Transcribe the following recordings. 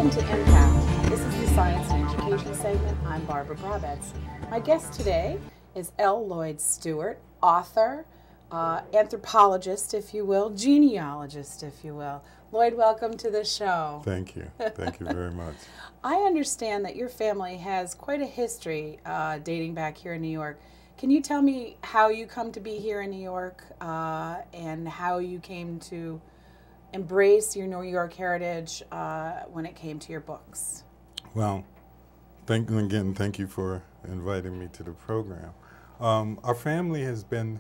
Welcome to Impact. This is the Science and Education segment. I'm Barbara Brabetz. My guest today is L.Lloyd Stewart, author, anthropologist, if you will, genealogist, if you will. Lloyd, welcome to the show. Thank you. Thank you very much. I understand that your family has quite a history dating back here in New York. Can you tell me how you come to be here in New York and how you came to embrace your New York heritage when it came to your books? Well, thank you for inviting me to the program. Our family has been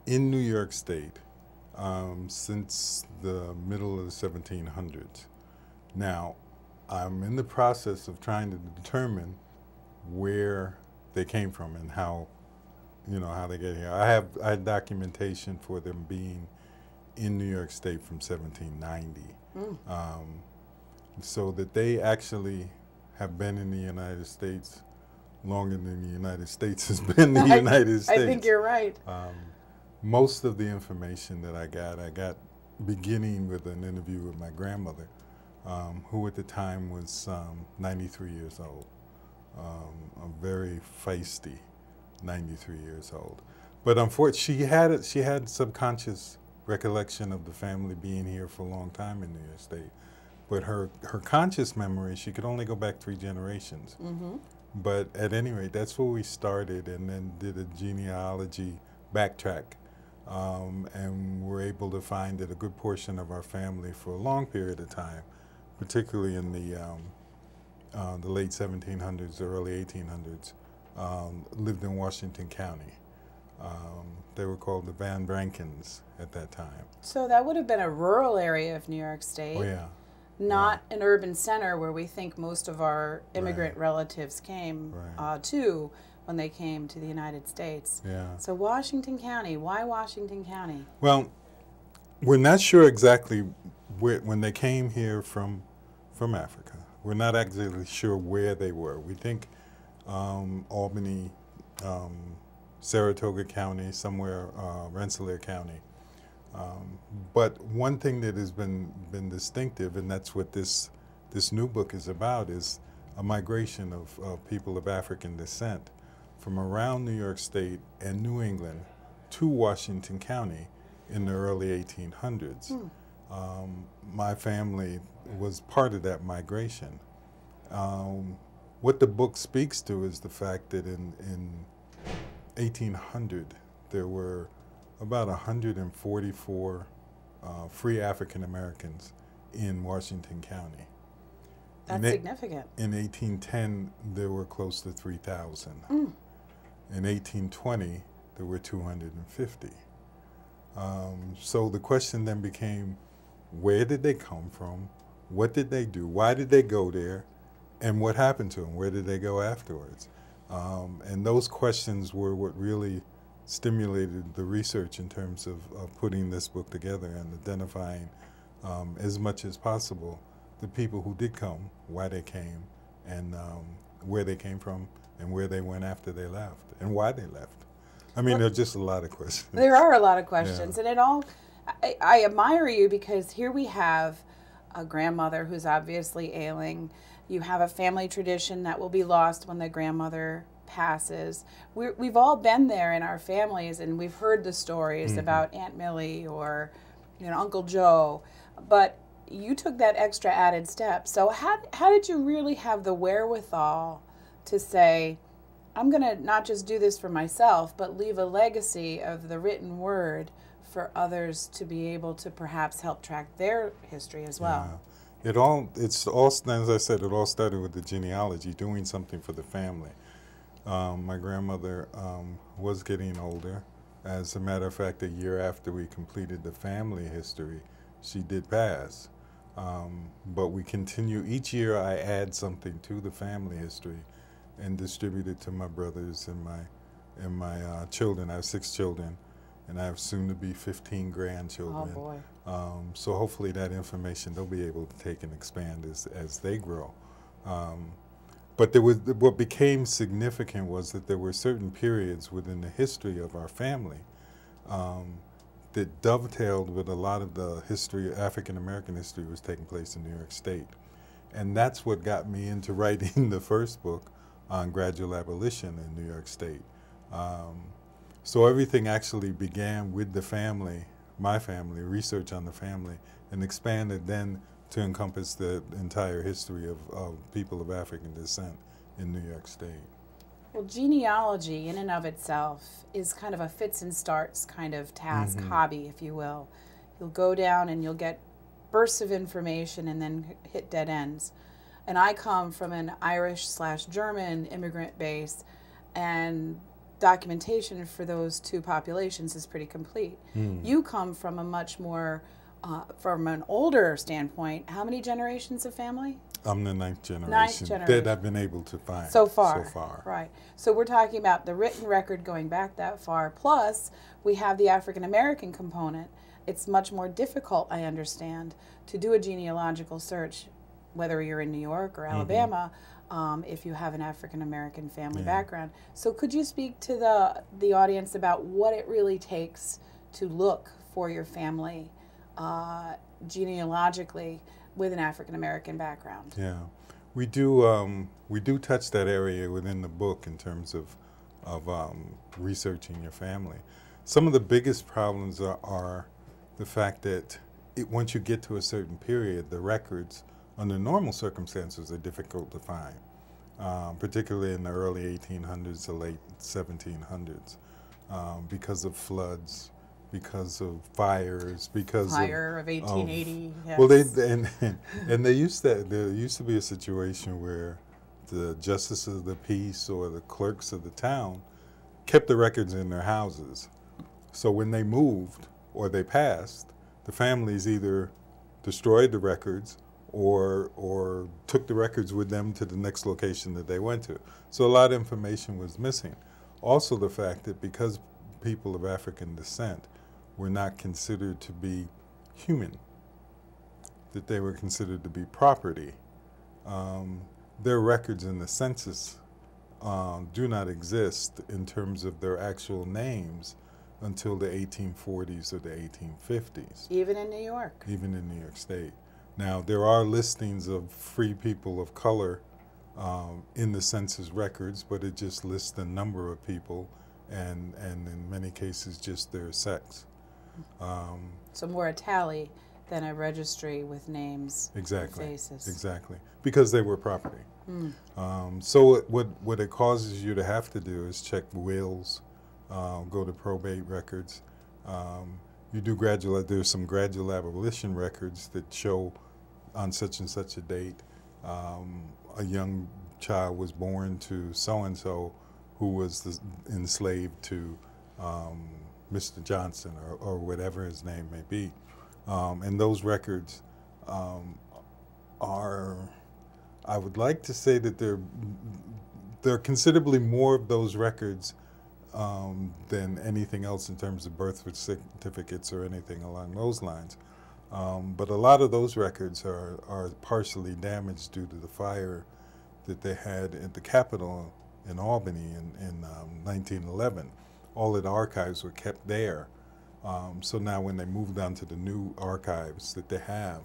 in New York State since the middle of the 1700s. Now, I'm in the process of trying to determine where they came from and how they get here. I have documentation for them being in New York State from 1790. So that they actually have been in the United States longer than the United States has been the United States. I think you're right. Most of the information that I got beginning with an interview with my grandmother, who at the time was 93 years old, a very feisty 93 years old. But unfortunately, she had subconscious recollection of the family being here for a long time in New York State. But her conscious memory, she could only go back 3 generations. But at any rate, that's where we started, and then did a genealogy backtrack. And were able to find that a good portion of our family for a long period of time, particularly in the late 1700s, early 1800s, lived in Washington County. They were called the Van Brankens at that time. So that would have been a rural area of New York State. Oh, yeah. Not an urban center where we think most of our immigrant relatives came to when they came to the United States. Yeah. So Washington County, why Washington County? Well, we're not sure exactly when they came here from Africa. We're not exactly sure where they were. We think Albany, Saratoga County, somewhere Rensselaer County. But one thing that has been distinctive, and that's what this new book is about, is a migration of people of African descent from around New York State and New England to Washington County in the early 1800s. My family was part of that migration. What the book speaks to is the fact that in 1800 there were about 144 free African Americans in Washington County. That's significant. In 1810, there were close to 3,000. In 1820, there were 250. So the question then became, where did they come from? What did they do? Why did they go there? And what happened to them? Where did they go afterwards? And those questions were what really stimulated the research in terms of putting this book together and identifying as much as possible the people who did come, why they came, and where they came from, and where they went after they left, and why they left. I mean, there are just a lot of questions. There are a lot of questions, and I admire you because here we have a grandmother who's obviously ailing. You have a family tradition that will be lost when the grandmother passes. We've all been there in our families, and we've heard the stories about Aunt Millie or Uncle Joe, but you took that extra added step. So how did you really have the wherewithal to say, I'm going to not just do this for myself, but leave a legacy of the written word for others to be able to perhaps help track their history as well? Yeah. As I said, it all started with the genealogy, doing something for the family. My grandmother was getting older. As a matter of fact, a year after we completed the family history, she did pass. But we continue, each year I add something to the family history and distribute it to my brothers and my children. I have 6 children, and I have soon to be 15 grandchildren. Oh boy. So hopefully that information they'll be able to take and expand as they grow. But what became significant was that there were certain periods within the history of our family that dovetailed with a lot of the history, African American history was taking place in New York State. And that's what got me into writing the first book on gradual abolition in New York State. So everything actually began with the family, my family, research on the family, and expanded then to encompass the entire history of people of African descent in New York State. Well, genealogy in and of itself is kind of a fits and starts kind of task, hobby, if you will. You'll go down and you'll get bursts of information and then hit dead ends. And I come from an Irish/German immigrant base, and documentation for those two populations is pretty complete. You come from a much more, from an older standpoint. How many generations of family? I'm the ninth generation, that I've been able to find so far. Right. So we're talking about the written record going back that far. Plus, we have the African American component. It's much more difficult, I understand, to do a genealogical search, whether you're in New York or Alabama, if you have an African American family background. So could you speak to the audience about what it really takes to look for your family genealogically with an African American background? Yeah, we do touch that area within the book in terms of researching your family. Some of the biggest problems are the fact that once you get to a certain period, the records under normal circumstances are difficult to find, particularly in the early 1800s to late 1700s, because of floods, because of fires, because Fire of 1880. Yes. Well, there used to be a situation where the justices of the peace or the clerks of the town kept the records in their houses. So when they moved or they passed, the families either destroyed the records or took the records with them to the next location that they went to. So a lot of information was missing. Also the fact that because people of African descent were not considered to be human, that they were considered to be property, their records in the census do not exist in terms of their actual names until the 1840s or the 1850s. Even in New York. Even in New York State. Now, there are listings of free people of color in the census records, but it just lists the number of people and in many cases just their sex. So more a tally than a registry with names and faces. Exactly, because they were property. So what it causes you to have to do is check wills, go to probate records. You do there's some gradual abolition records that show on such and such a date a young child was born to so-and-so who was enslaved to Mr. Johnson or whatever his name may be. And those records are, I would like to say that there are considerably more of those records than anything else in terms of birth certificates or anything along those lines. But a lot of those records are partially damaged due to the fire that they had at the Capitol in Albany in 1911. All of the archives were kept there. So now when they moved on to the new archives that they have,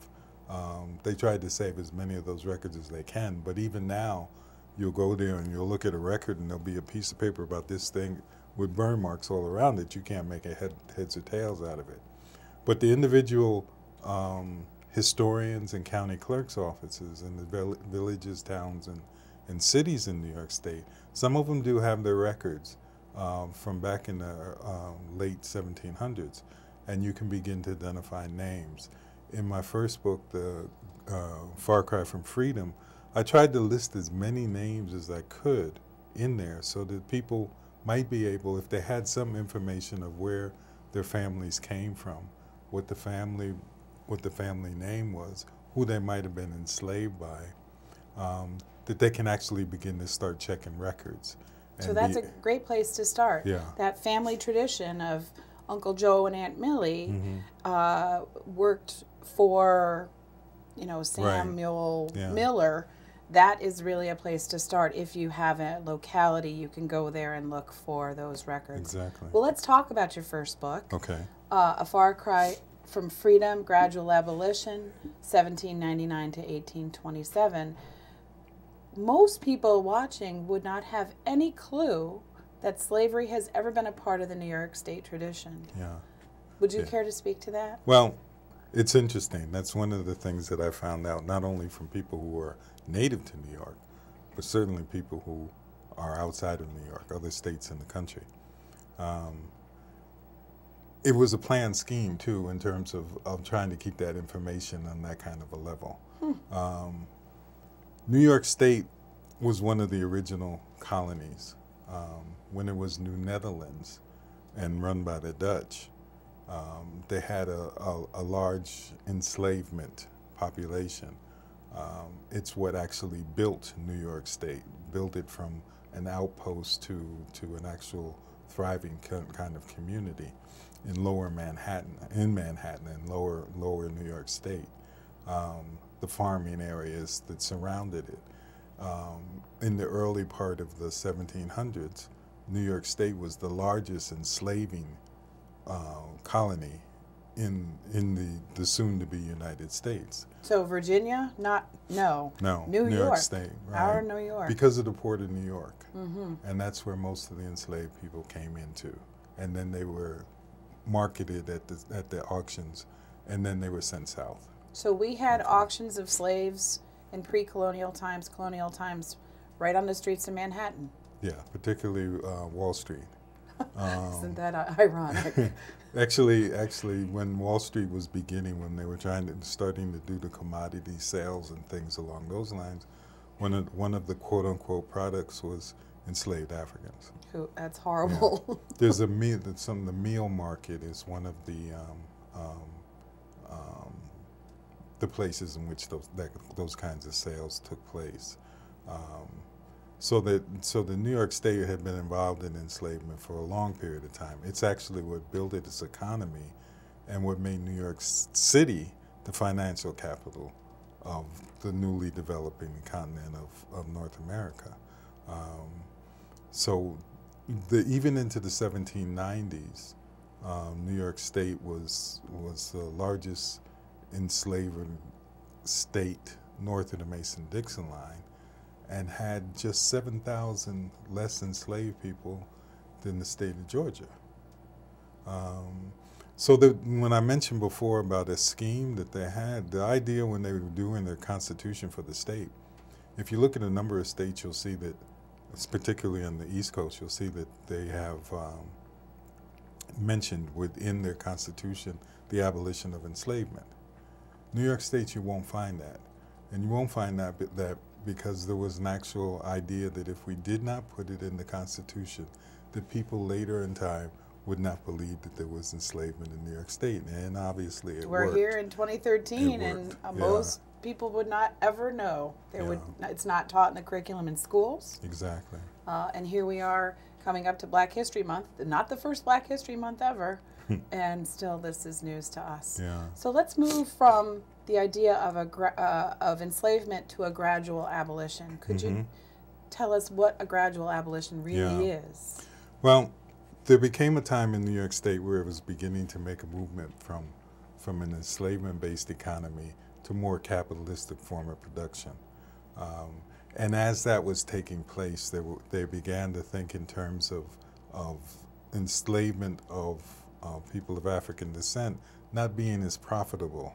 they tried to save as many of those records as they can. But even now, you'll go there and you'll look at a record and there'll be a piece of paper about this thing with burn marks all around it. You can't make a heads or tails out of it. But the individual historians and county clerks' offices in the villages, towns, and cities in New York State, some of them do have their records from back in the late 1700s, and you can begin to identify names. In my first book, The Far Cry from Freedom, I tried to list as many names as I could in there so that people might be able, if they had some information of where their families came from, what the family name was, who they might have been enslaved by, that they can actually begin to start checking records. So that's a great place to start. Yeah. That family tradition of Uncle Joe and Aunt Millie worked for, Samuel Miller. That is really a place to start. If you have a locality, you can go there and look for those records. Exactly. Well, let's talk about your first book. Okay. A Far Cry from freedom, gradual abolition, 1799 to 1827, most people watching would not have any clue that slavery has ever been a part of the New York State tradition. Yeah. Would you care to speak to that? Well, it's interesting. That's one of the things that I found out, not only from people who are native to New York, but certainly people who are outside of New York, other states in the country. It was a planned scheme, too, in terms of trying to keep that information on that kind of a level. New York State was one of the original colonies. When it was New Netherlands and run by the Dutch, they had a large enslavement population. It's what actually built New York State, built it from an outpost to an actual thriving kind of community in lower Manhattan, in Manhattan and lower New York State. The farming areas that surrounded it. In the early part of the 1700s, New York State was the largest enslaving colony in the soon-to-be United States. So Virginia, No, New York York. State, right? Our New York. Because of the Port of New York. And that's where most of the enslaved people came into. And then they were marketed at the auctions, and then they were sent south. So we had auctions of slaves in pre-colonial times, colonial times, right on the streets of Manhattan. Yeah, particularly Wall Street. Isn't that ironic? Actually, when Wall Street was beginning, when they were starting to do the commodity sales and things along those lines, one of the quote-unquote products was enslaved Africans. That's horrible. Yeah. There's the meal market is one of the places in which those kinds of sales took place. So the New York State had been involved in enslavement for a long period of time. It's actually what built its economy and what made New York City the financial capital of the newly developing continent of North America. So even into the 1790s, New York State was the largest enslaved state north of the Mason-Dixon line, and had just 7,000 less enslaved people than the state of Georgia. So when I mentioned before about a scheme that they had, the idea when they were doing their constitution for the state, if you look at a number of states, you'll see that, particularly on the East Coast, you'll see that they have mentioned within their constitution the abolition of enslavement. New York State, you won't find that. And you won't find that because there was an actual idea that if we did not put it in the Constitution, that people later in time would not believe that there was enslavement in New York State. And obviously it worked. We're here in 2013, and most people would not ever know. It's not taught in the curriculum in schools. Exactly. And here we are coming up to Black History Month, not the first Black History Month ever, and still this is news to us. Yeah. So let's move from the idea of enslavement to a gradual abolition. Could you tell us what a gradual abolition really is? Well, there became a time in New York State where it was beginning to make a movement from an enslavement-based economy to more capitalistic form of production. And as that was taking place, they began to think in terms of enslavement of people of African descent not being as profitable,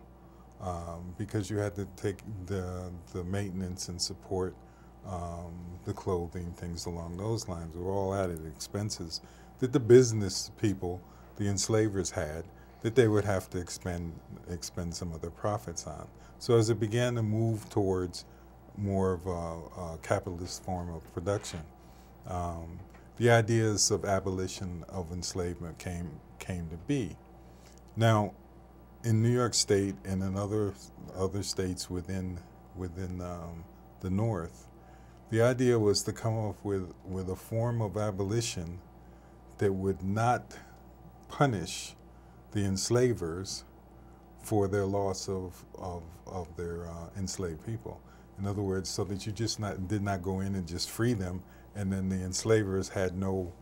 because you had to take the maintenance and support, the clothing, things along those lines were all added expenses that the business people, the enslavers, had, that they would have to expend some of their profits on. So as it began to move towards more of a capitalist form of production, the ideas of abolition of enslavement came to be. Now, in New York State and in other states within the North, the idea was to come up with a form of abolition that would not punish the enslavers for their loss of their enslaved people. In other words, so that you just did not go in and just free them, and then the enslavers had no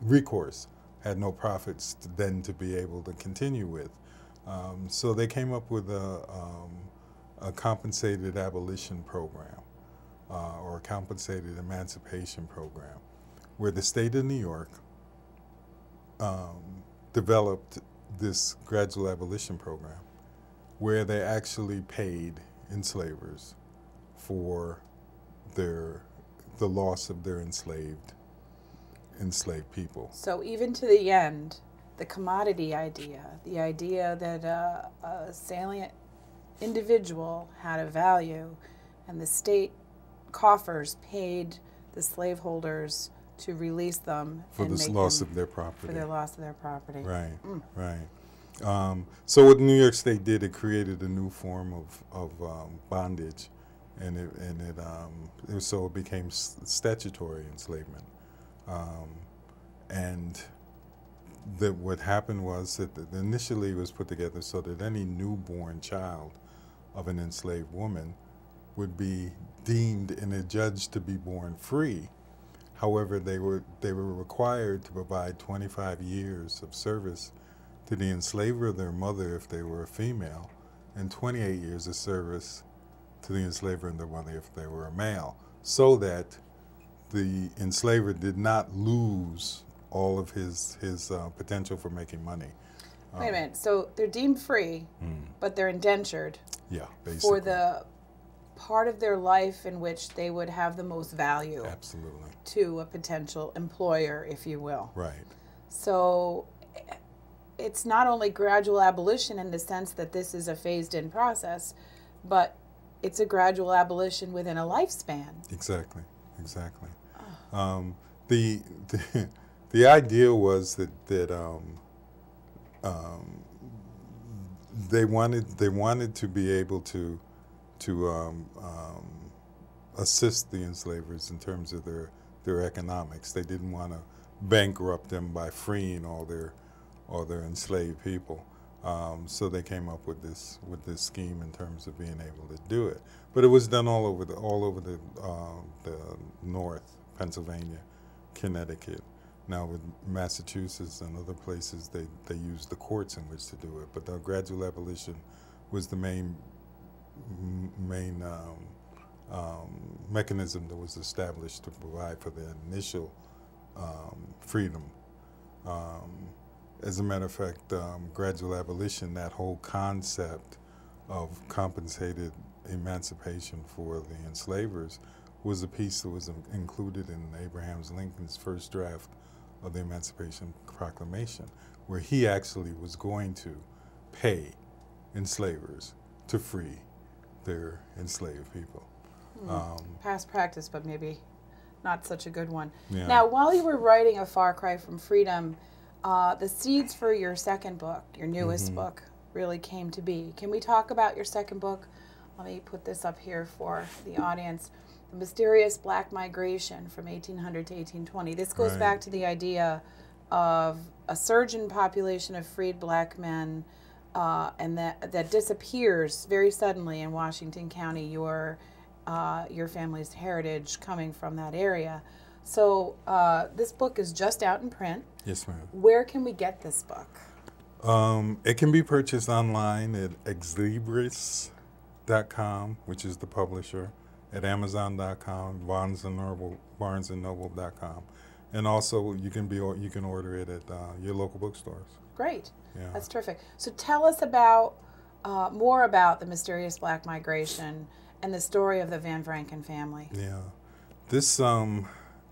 recourse. had no profits then to be able to continue with. So they came up with a compensated abolition program or a compensated emancipation program, where the state of New York developed this gradual abolition program, where they actually paid enslavers for the loss of their enslaved people. So even to the end, the commodity idea, the idea that a salient individual had a value, and the state coffers paid the slaveholders to release them for the loss of their property. For their loss of their property. Right, right. So what New York State did, it created a new form of bondage, and so it became statutory enslavement. And what happened was that initially it was put together so that any newborn child of an enslaved woman would be deemed and adjudged to be born free. However, they were required to provide 25 years of service to the enslaver of their mother if they were a female, and 28 years of service to the enslaver of their mother if they were a male, so that the enslaver did not lose all of his potential for making money. Wait a minute. So they're deemed free, but they're indentured. Yeah, basically. For the part of their life in which they would have the most value. Absolutely. To a potential employer, if you will. Right. So it's not only gradual abolition in the sense that this is a phased-in process, but it's a gradual abolition within a lifespan. Exactly. Exactly. The idea was that they wanted to be able to assist the enslavers in terms of their economics. They didn't want to bankrupt them by freeing all their enslaved people. So they came up with this scheme in terms of being able to do it. But it was done all over the North, Pennsylvania, Connecticut. Now with Massachusetts and other places, they used the courts in which to do it. But the gradual abolition was the main mechanism that was established to provide for the initial freedom. As a matter of fact, gradual abolition, that whole concept of compensated emancipation for the enslavers, was a piece that was included in Abraham Lincoln's first draft of the Emancipation Proclamation, where he actually was going to pay enslavers to free their enslaved people. Past practice, but maybe not such a good one. Yeah. Now, while you were writing A Far Cry from Freedom, the seeds for your second book, your newest book, really came to be. Can we talk about your second book? Let me put this up here for the audience. The Mysterious Black Migration from 1800 to 1820. This goes back to the idea of a surge in population of freed black men, and that disappears very suddenly in Washington County, your family's heritage coming from that area. So this book is just out in print. Yes, ma'am. Where can we get this book? It can be purchased online at exlibris.com, which is the publisher, at Amazon.com, BarnesandNoble.com, and also you can order it at your local bookstores. Great, yeah. That's terrific. So tell us about more about the Mysterious Black Migration and the story of the Van Vranken family. Yeah, this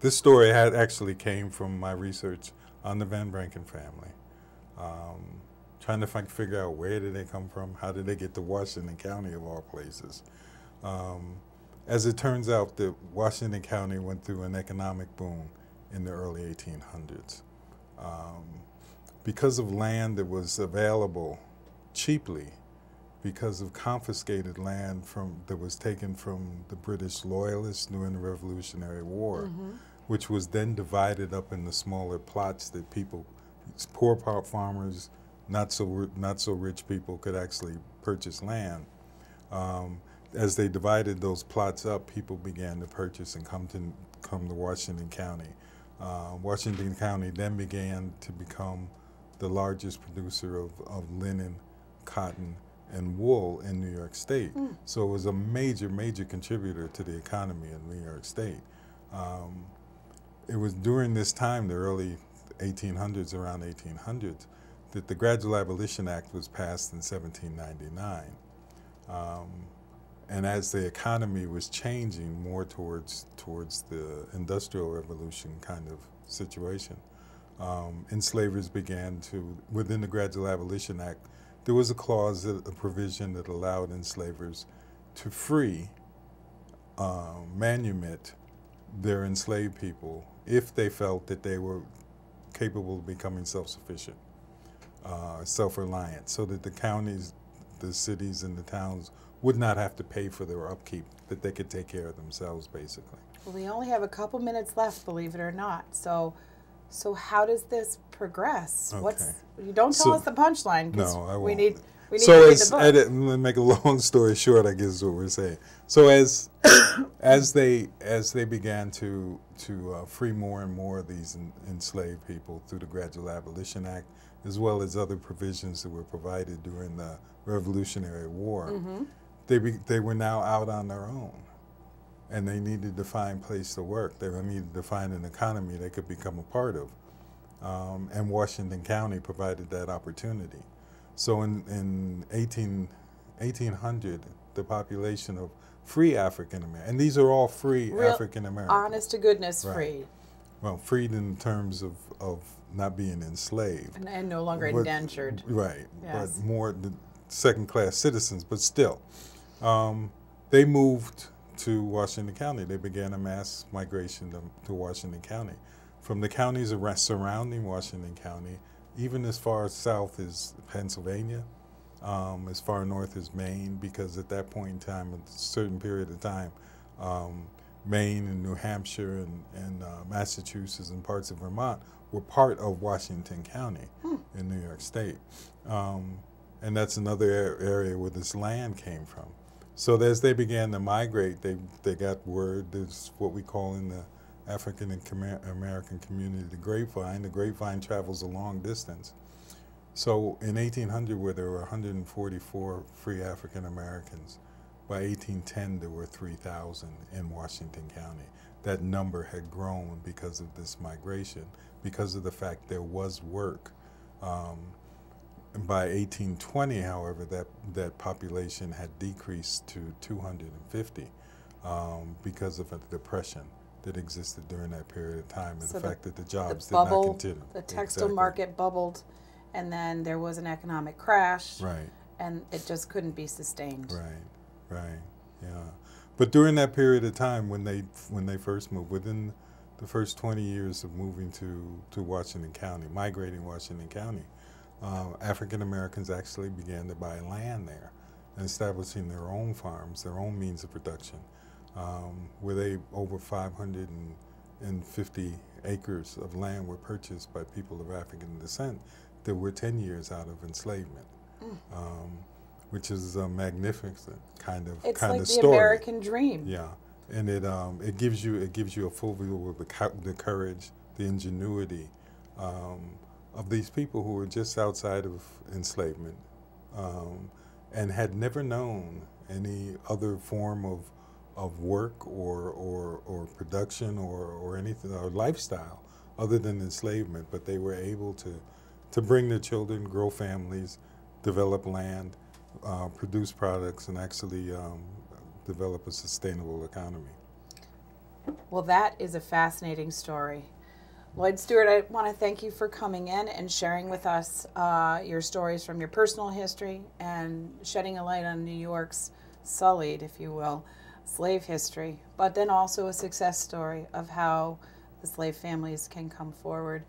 story actually came from my research on the Van Vranken family. Trying to figure out where did they come from, how did they get to Washington County of all places. As it turns out, that Washington County went through an economic boom in the early 1800s. Because of land that was available cheaply, because of confiscated land that was taken from the British Loyalists during the Revolutionary War, which was then divided up into smaller plots that poor farmers, not so rich people could actually purchase land. As they divided those plots up, people began to purchase and come to Washington County. Washington County then began to become the largest producer of linen, cotton, and wool in New York State. So it was a major, major contributor to the economy in New York State. It was during this time, the early 1800s, around 1800s, that the Gradual Abolition Act was passed in 1799. And as the economy was changing more towards the Industrial Revolution kind of situation, enslavers began to, within the Gradual Abolition Act, there was a clause, a provision that allowed enslavers to free, manumit their enslaved people if they felt that they were capable of becoming self-sufficient, self-reliant, so that the counties, the cities, and the towns would not have to pay for their upkeep, that they could take care of themselves, basically. Well, we only have a couple minutes left, believe it or not. So how does this progress? Okay. You don't tell us the punchline, because no, I won't. we need to so read the book. let me make a long story short, I guess is what we're saying. So as they began to free more and more of these enslaved people through the Gradual Abolition Act, as well as other provisions that were provided during the Revolutionary War, they were now out on their own, and they needed to find a place to work. They needed to find an economy they could become a part of, and Washington County provided that opportunity. So in 1800, the population of free African Americans, and these are all free African Americans. Honest to goodness, right. free. Well, freed in terms of not being enslaved. And no longer indentured. Right, yes. But more the second-class citizens, but still. They moved to Washington County. They began a mass migration to Washington County. From the counties surrounding Washington County, even as far south as Pennsylvania, as far north as Maine, because at that point in time, a certain period of time, Maine and New Hampshire and Massachusetts and parts of Vermont were part of Washington County in New York State. And that's another area where this land came from. So as they began to migrate, they got word, there's what we call in the African American community the grapevine. The grapevine travels a long distance. So in 1800, where there were 144 free African Americans, by 1810 there were 3,000 in Washington County. That number had grown because of this migration, because of the fact there was work. By 1820, however, that population had decreased to 250 because of a depression that existed during that period of time, and so the fact that the jobs did not continue. The textile market bubbled, and then there was an economic crash, right, and it just couldn't be sustained. Right, yeah. But during that period of time, when they first moved, within the first 20 years of moving to Washington County, migrating Washington County, African Americans actually began to buy land there and establishing their own farms, their own means of production, where over 550 acres of land were purchased by people of African descent that were 10 years out of enslavement, which is a magnificent kind of story. It's like the American dream. Yeah, and it gives you a full view of the courage, the ingenuity of these people who were just outside of enslavement and had never known any other form of work or production or anything, or lifestyle other than enslavement, but they were able to bring their children, grow families, develop land, produce products, and actually develop a sustainable economy. Well, that is a fascinating story. Lloyd Stewart, I want to thank you for coming in and sharing with us your stories from your personal history and shedding a light on New York's sullied, if you will, slave history, but then also a success story of how the slave families can come forward,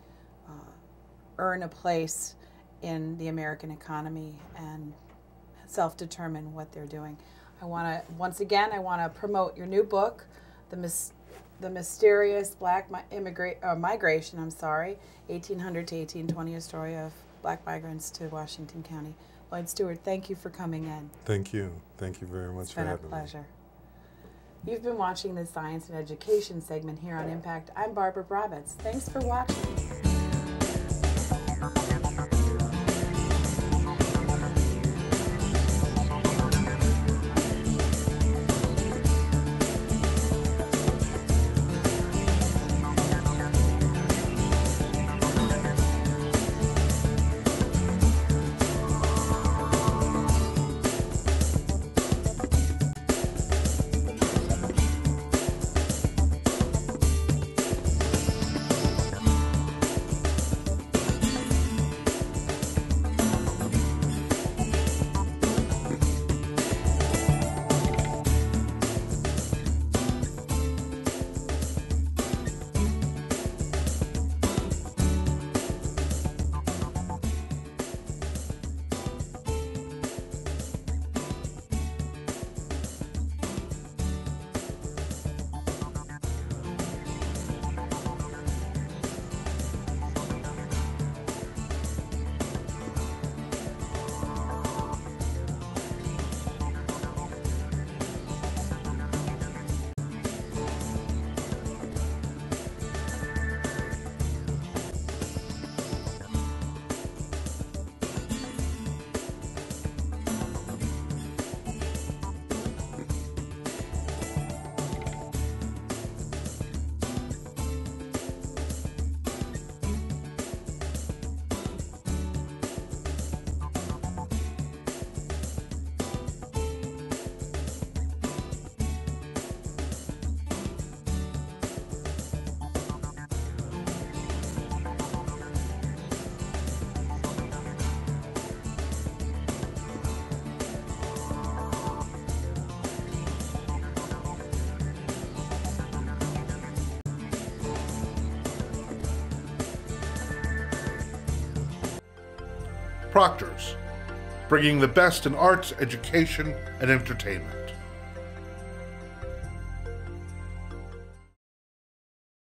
earn a place in the American economy, and self-determine what they're doing. I want to, once again, promote your new book, The Mysterious Black Migration, 1800 to 1820, a story of black migrants to Washington County. Lloyd Stewart, thank you for coming in. Thank you. Thank you very much for having me. It's been a pleasure. You've been watching the Science and Education segment here on Impact. I'm Barbara Brabetz. Thanks for watching. Proctors, bringing the best in arts, education, and entertainment.